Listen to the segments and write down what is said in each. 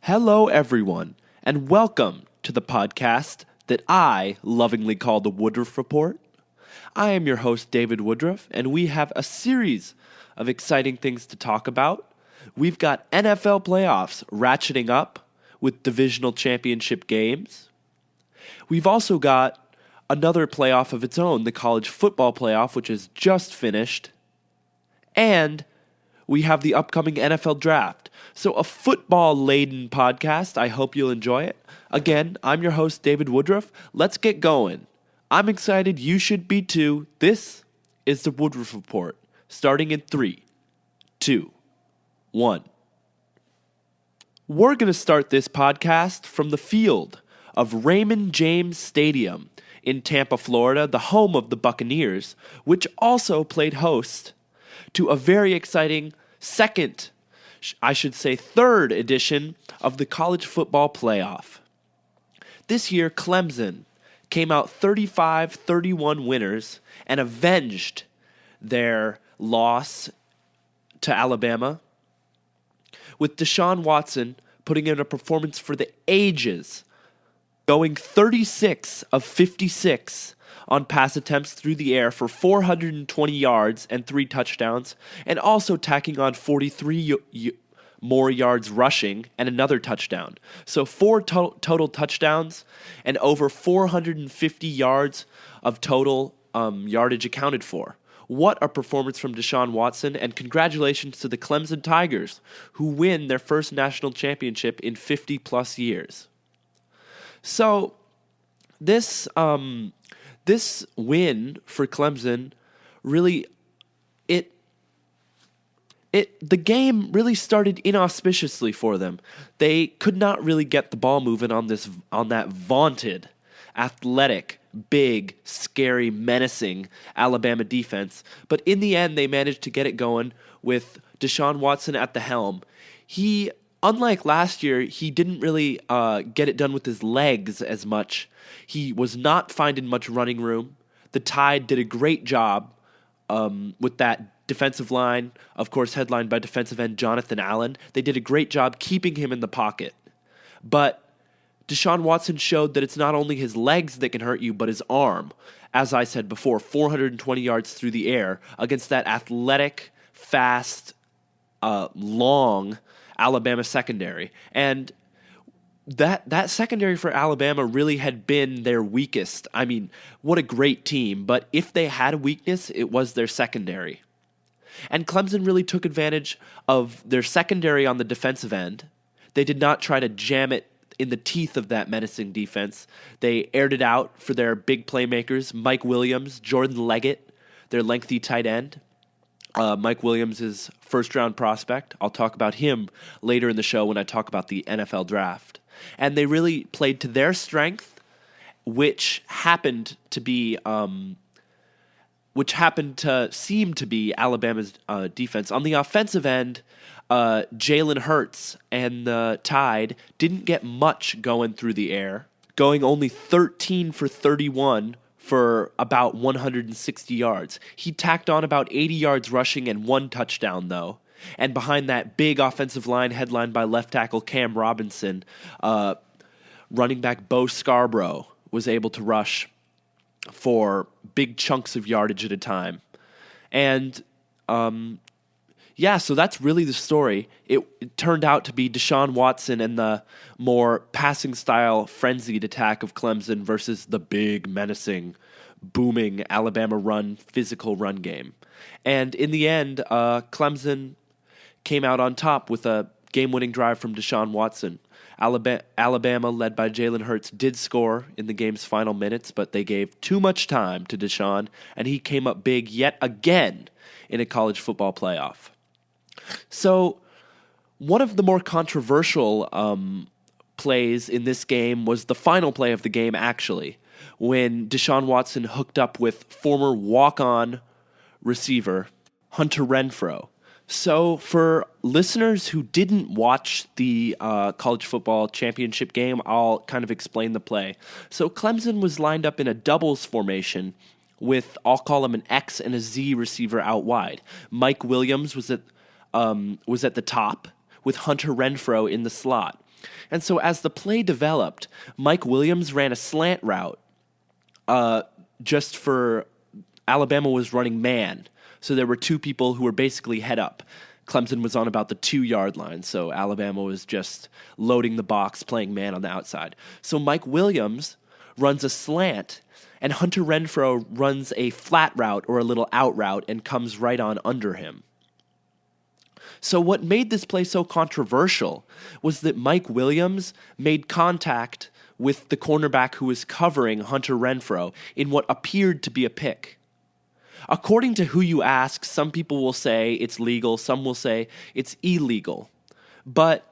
Hello, everyone, and welcome to the podcast that I lovingly call the Woodruff Report. I am your host, David Woodruff, and we have a series of exciting things to talk about. We've got NFL playoffs ratcheting up with divisional championship games. We've also got another playoff of its own, the college football playoff, which is just finished. And we have the upcoming NFL draft. So a football-laden podcast. I hope you'll enjoy it. Again, I'm your host, David Woodruff. Let's get going. I'm excited. You should be too. This is the Woodruff Report, starting in 3, 2, 1. We're going to start this podcast from the field of Raymond James Stadium in Tampa, Florida, the home of the Buccaneers, which also played host to a very exciting third edition of the college football playoff. This year, Clemson came out 35-31 winners and avenged their loss to Alabama, with Deshaun Watson putting in a performance for the ages, going 36 of 56 on pass attempts through the air for 420 yards and 3 touchdowns, and also tacking on 43 more yards rushing and another touchdown. So 4 total touchdowns and over 450 yards of total yardage accounted for. What a performance from Deshaun Watson, and congratulations to the Clemson Tigers, who win their first national championship in 50-plus years. So this win for Clemson really, the game really started inauspiciously for them. They could not really get the ball moving on that vaunted, athletic, big, scary, menacing Alabama defense. But in the end, they managed to get it going with Deshaun Watson at the helm. Unlike last year, he didn't really get it done with his legs as much. He was not finding much running room. The Tide did a great job with that defensive line, of course, headlined by defensive end Jonathan Allen. They did a great job keeping him in the pocket. But Deshaun Watson showed that it's not only his legs that can hurt you, but his arm. As I said before, 420 yards through the air against that athletic, fast, long Alabama secondary. And that secondary for Alabama really had been their weakest. I mean, what a great team. But if they had a weakness, it was their secondary. And Clemson really took advantage of their secondary on the defensive end. They did not try to jam it in the teeth of that menacing defense. They aired it out for their big playmakers, Mike Williams, Jordan Leggett, their lengthy tight end. Mike Williams is first-round prospect. I'll talk about him later in the show when I talk about the NFL draft. And they really played to their strength, which happened to seem to be Alabama's defense. On the offensive end, Jalen Hurts and the Tide didn't get much going through the air, going only 13 for 31 for about 160 yards. He tacked on about 80 yards rushing and 1 touchdown, though. And behind that big offensive line headlined by left tackle Cam Robinson, running back Bo Scarborough was able to rush for big chunks of yardage at a time. And so that's really the story. It turned out to be Deshaun Watson and the more passing-style, frenzied attack of Clemson versus the big, menacing, booming Alabama physical run game. And in the end, Clemson came out on top with a game-winning drive from Deshaun Watson. Alabama, led by Jalen Hurts, did score in the game's final minutes, but they gave too much time to Deshaun, and he came up big yet again in a college football playoff. So one of the more controversial plays in this game was the final play of the game, actually, when Deshaun Watson hooked up with former walk-on receiver Hunter Renfrow. So for listeners who didn't watch the college football championship game, I'll kind of explain the play. So Clemson was lined up in a doubles formation with, I'll call him an X and a Z receiver out wide. Mike Williams was at the top with Hunter Renfrow in the slot. And so as the play developed, Mike Williams ran a slant route just for Alabama was running man. So there were two people who were basically head up. Clemson was on about the 2-yard line, so Alabama was just loading the box, playing man on the outside. So Mike Williams runs a slant, and Hunter Renfrow runs a flat route or a little out route and comes right on under him. So what made this play so controversial was that Mike Williams made contact with the cornerback who was covering Hunter Renfrow in what appeared to be a pick. According to who you ask, some people will say it's legal, some will say it's illegal. But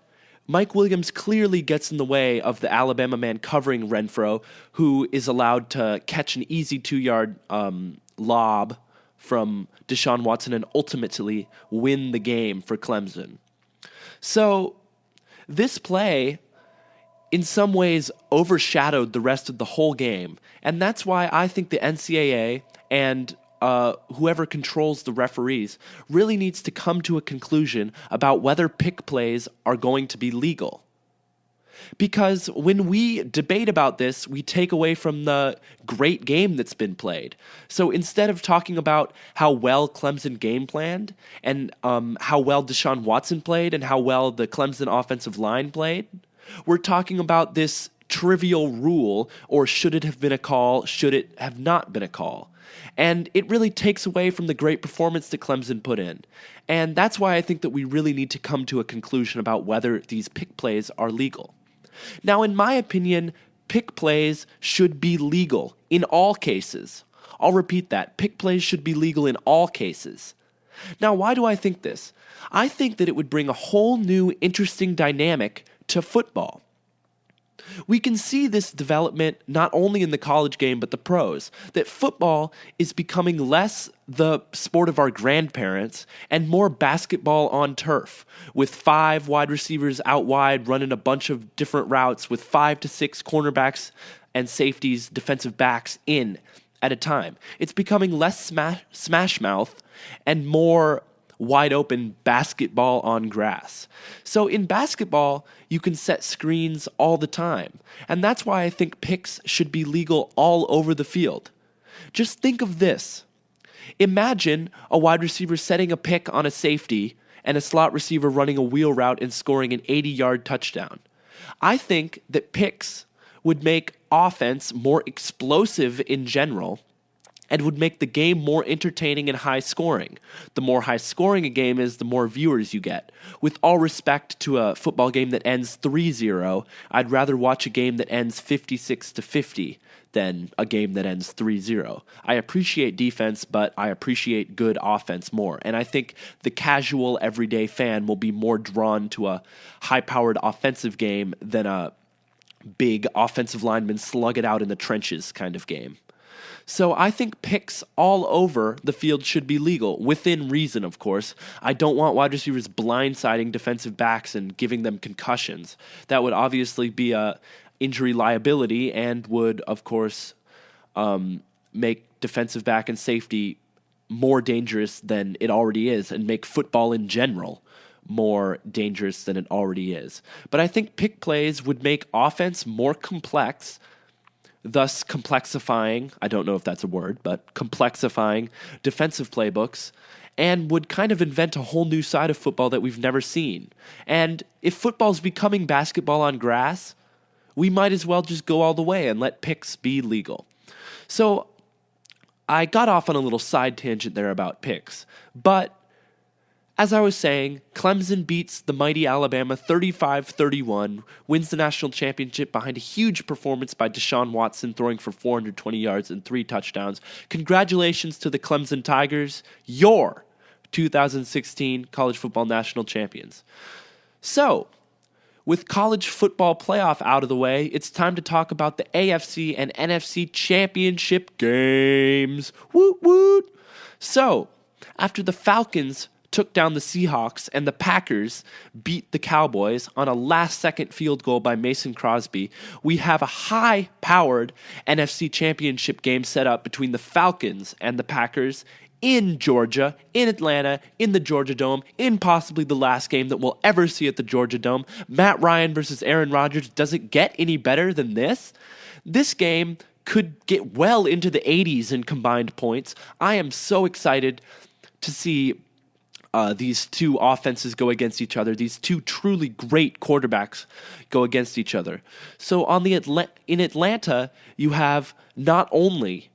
Mike Williams clearly gets in the way of the Alabama man covering Renfrow, who is allowed to catch an easy 2-yard lob from Deshaun Watson and ultimately win the game for Clemson. So this play in some ways overshadowed the rest of the whole game, and that's why I think the NCAA and whoever controls the referees really needs to come to a conclusion about whether pick plays are going to be legal. Because when we debate about this, we take away from the great game that's been played. So instead of talking about how well Clemson game planned and how well Deshaun Watson played and how well the Clemson offensive line played, we're talking about this trivial rule, or should it have been a call, should it have not been a call? And it really takes away from the great performance that Clemson put in. And that's why I think that we really need to come to a conclusion about whether these pick plays are legal. Now, in my opinion, pick plays should be legal in all cases. I'll repeat that. Pick plays should be legal in all cases. Now, why do I think this? I think that it would bring a whole new interesting dynamic to football. We can see this development not only in the college game but the pros, that football is becoming less the sport of our grandparents and more basketball on turf, with 5 wide receivers out wide running a bunch of different routes with 5 to 6 cornerbacks and safeties, defensive backs in at a time. It's becoming less smash mouth and more wide open basketball on grass. So in basketball, you can set screens all the time. And that's why I think picks should be legal all over the field. Just think of this. Imagine a wide receiver setting a pick on a safety and a slot receiver running a wheel route and scoring an 80-yard touchdown. I think that picks would make offense more explosive in general and would make the game more entertaining and high-scoring. The more high-scoring a game is, the more viewers you get. With all respect to a football game that ends 3-0, I'd rather watch a game that ends 56-50 than a game that ends 3-0. I appreciate defense, but I appreciate good offense more. And I think the casual, everyday fan will be more drawn to a high-powered offensive game than a big offensive lineman slug it out in the trenches kind of game. So I think picks all over the field should be legal, within reason, of course. I don't want wide receivers blindsiding defensive backs and giving them concussions. That would obviously be a injury liability and would, of course, make defensive back and safety more dangerous than it already is and make football in general more dangerous than it already is. But I think pick plays would make offense more complex, thus complexifying, I don't know if that's a word, but complexifying defensive playbooks, and would kind of invent a whole new side of football that we've never seen. And if football's becoming basketball on grass, we might as well just go all the way and let picks be legal. So I got off on a little side tangent there about picks, but as I was saying, Clemson beats the mighty Alabama 35-31, wins the national championship behind a huge performance by Deshaun Watson throwing for 420 yards and 3 touchdowns. Congratulations to the Clemson Tigers, your 2016 college football national champions. So, with college football playoff out of the way, it's time to talk about the AFC and NFC championship games. Woot woot! So, after the Falcons took down the Seahawks and the Packers beat the Cowboys on a last-second field goal by Mason Crosby, we have a high-powered NFC championship game set up between the Falcons and the Packers in Georgia, in Atlanta, in the Georgia Dome, in possibly the last game that we'll ever see at the Georgia Dome. Matt Ryan versus Aaron Rodgers. Does it get any better than this? This game could get well into the 80s in combined points. I am so excited to see these two offenses go against each other, these two truly great quarterbacks go against each other. So in Atlanta, you have not only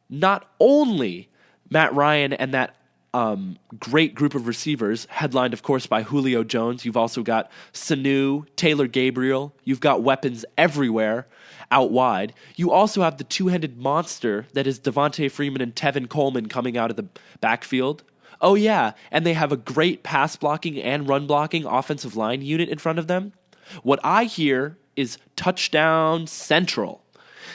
Matt Ryan and that great group of receivers, headlined, of course, by Julio Jones. You've also got Sanu, Taylor Gabriel. You've got weapons everywhere out wide. You also have the two-headed monster that is Devontae Freeman and Tevin Coleman coming out of the backfield. Oh, yeah, and they have a great pass-blocking and run-blocking offensive line unit in front of them. What I hear is touchdown central.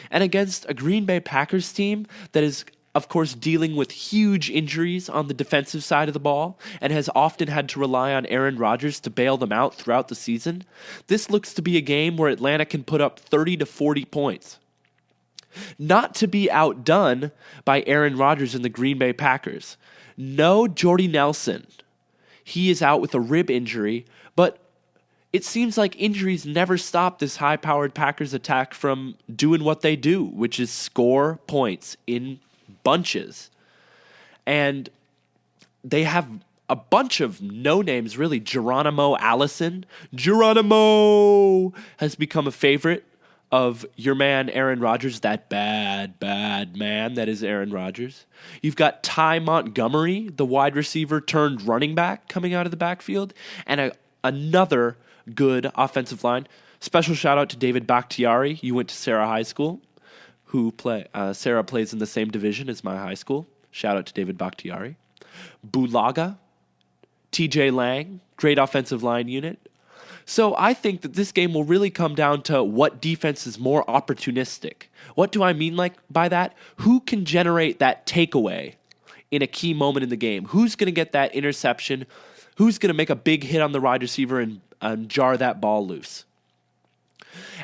And against a Green Bay Packers team that is, of course, dealing with huge injuries on the defensive side of the ball and has often had to rely on Aaron Rodgers to bail them out throughout the season, this looks to be a game where Atlanta can put up 30 to 40 points. Not to be outdone by Aaron Rodgers and the Green Bay Packers. No Jordy Nelson. He is out with a rib injury, but it seems like injuries never stop this high-powered Packers attack from doing what they do, which is score points in bunches. And they have a bunch of no-names, really. Geronimo Allison. Geronimo has become a favorite of your man Aaron Rodgers, that bad man that is Aaron Rodgers. You've got Ty Montgomery, the wide receiver turned running back, coming out of the backfield, and another good offensive line. Special shout out to David Bakhtiari. You went to Sarah High School, Sarah plays in the same division as my high school. Shout out to David Bakhtiari. Bulaga, TJ Lang, great offensive line unit. So I think that this game will really come down to what defense is more opportunistic. What do I mean by that? Who can generate that takeaway in a key moment in the game? Who's going to get that interception? Who's going to make a big hit on the wide receiver and jar that ball loose?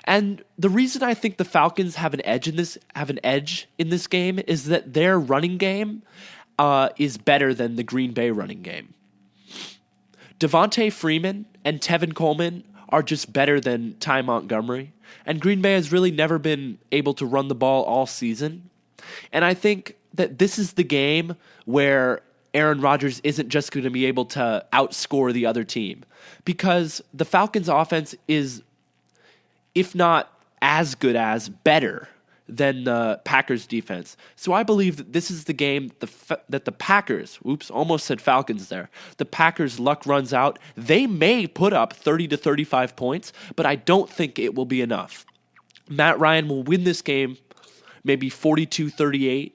And the reason I think the Falcons have an edge in this game is that their running game is better than the Green Bay running game. Devontae Freeman and Tevin Coleman are just better than Ty Montgomery. And Green Bay has really never been able to run the ball all season. And I think that this is the game where Aaron Rodgers isn't just going to be able to outscore the other team. Because the Falcons' offense is, if not as good as, better than the Packers' defense. So I believe that this is the game that the Packers, almost said Falcons there, the Packers' luck runs out. They may put up 30 to 35 points, but I don't think it will be enough. Matt Ryan will win this game maybe 42-38.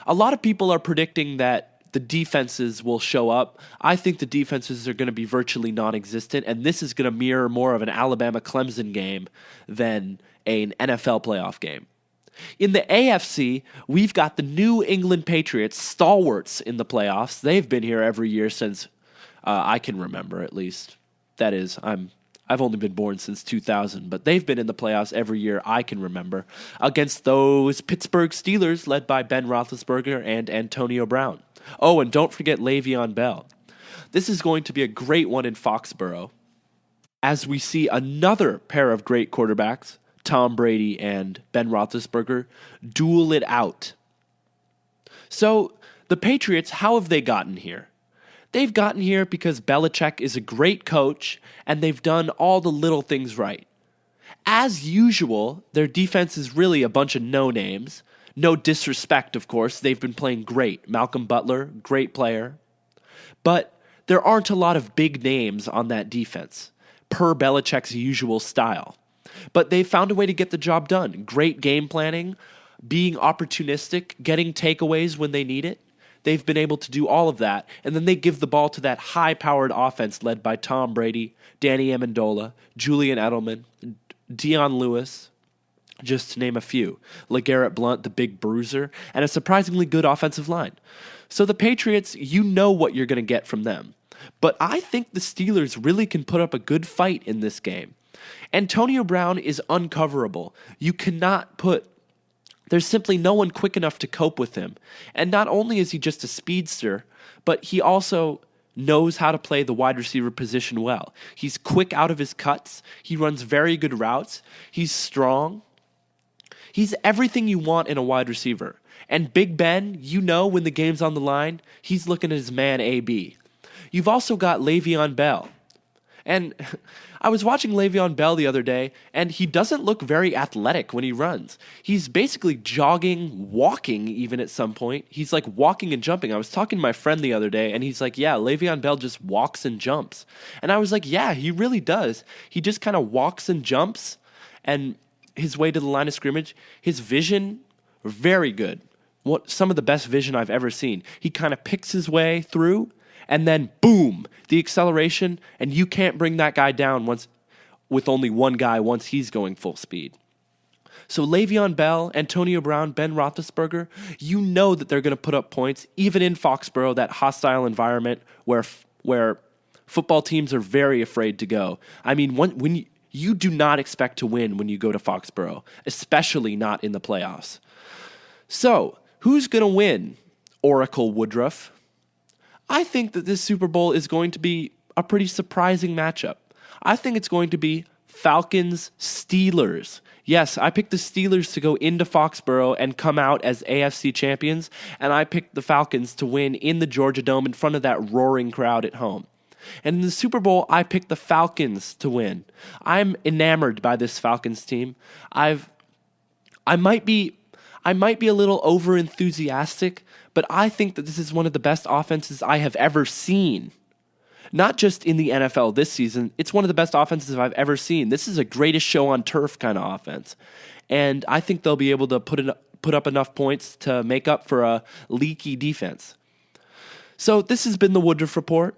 A lot of people are predicting that the defenses will show up. I think the defenses are going to be virtually non-existent, and this is going to mirror more of an Alabama-Clemson game than an NFL playoff game. In the AFC, we've got the New England Patriots, stalwarts in the playoffs. They've been here every year since I can remember, at least. That is, I've only been born since 2000, but they've been in the playoffs every year I can remember against those Pittsburgh Steelers led by Ben Roethlisberger and Antonio Brown. Oh, and don't forget Le'Veon Bell. This is going to be a great one in Foxborough as we see another pair of great quarterbacks, Tom Brady and Ben Roethlisberger, duel it out. So the Patriots, how have they gotten here? They've gotten here because Belichick is a great coach and they've done all the little things right. As usual, their defense is really a bunch of no-names. No disrespect, of course. They've been playing great. Malcolm Butler, great player. But there aren't a lot of big names on that defense, per Belichick's usual style. But they've found a way to get the job done. Great game planning, being opportunistic, getting takeaways when they need it. They've been able to do all of that, and then they give the ball to that high-powered offense led by Tom Brady, Danny Amendola, Julian Edelman, Dion Lewis, just to name a few. LeGarrette Blount, the big bruiser, and a surprisingly good offensive line. So the Patriots, you know what you're going to get from them. But I think the Steelers really can put up a good fight in this game. Antonio Brown is uncoverable. You cannot put There's simply no one quick enough to cope with him. And not only is he just a speedster, but he also knows how to play the wide receiver position well. He's quick out of his cuts. He runs very good routes. He's strong. He's everything you want in a wide receiver. And Big Ben, you know when the game's on the line, he's looking at his man AB. You've also got Le'Veon Bell. And I was watching Le'Veon Bell the other day, and he doesn't look very athletic when he runs. He's basically jogging, walking even at some point. He's like walking and jumping. I was talking to my friend the other day, and he's like, yeah, Le'Veon Bell just walks and jumps. And I was like, yeah, he really does. He just kind of walks and jumps, and his way to the line of scrimmage, his vision, very good. Some of the best vision I've ever seen. He kind of picks his way through, and then boom, the acceleration, and you can't bring that guy down with only one guy once he's going full speed. So Le'Veon Bell, Antonio Brown, Ben Roethlisberger, you know that they're going to put up points, even in Foxborough, that hostile environment where football teams are very afraid to go. I mean, when you do not expect to win when you go to Foxborough, especially not in the playoffs. So, who's going to win, Oracle Woodruff? I think that this Super Bowl is going to be a pretty surprising matchup. I think it's going to be Falcons-Steelers. Yes, I picked the Steelers to go into Foxborough and come out as AFC champions, and I picked the Falcons to win in the Georgia Dome in front of that roaring crowd at home. And in the Super Bowl, I picked the Falcons to win. I'm enamored by this Falcons team. I might be a little over-enthusiastic, but I think that this is one of the best offenses I have ever seen. Not just in the NFL this season, it's one of the best offenses I've ever seen. This is a greatest show on turf kind of offense. And I think they'll be able to put up enough points to make up for a leaky defense. So this has been the Woodruff Report.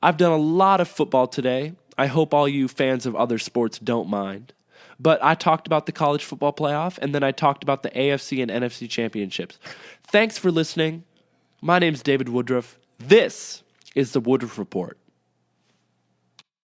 I've done a lot of football today. I hope all you fans of other sports don't mind. But I talked about the college football playoff, and then I talked about the AFC and NFC championships. Thanks for listening. My name's David Woodruff. This is the Woodruff Report.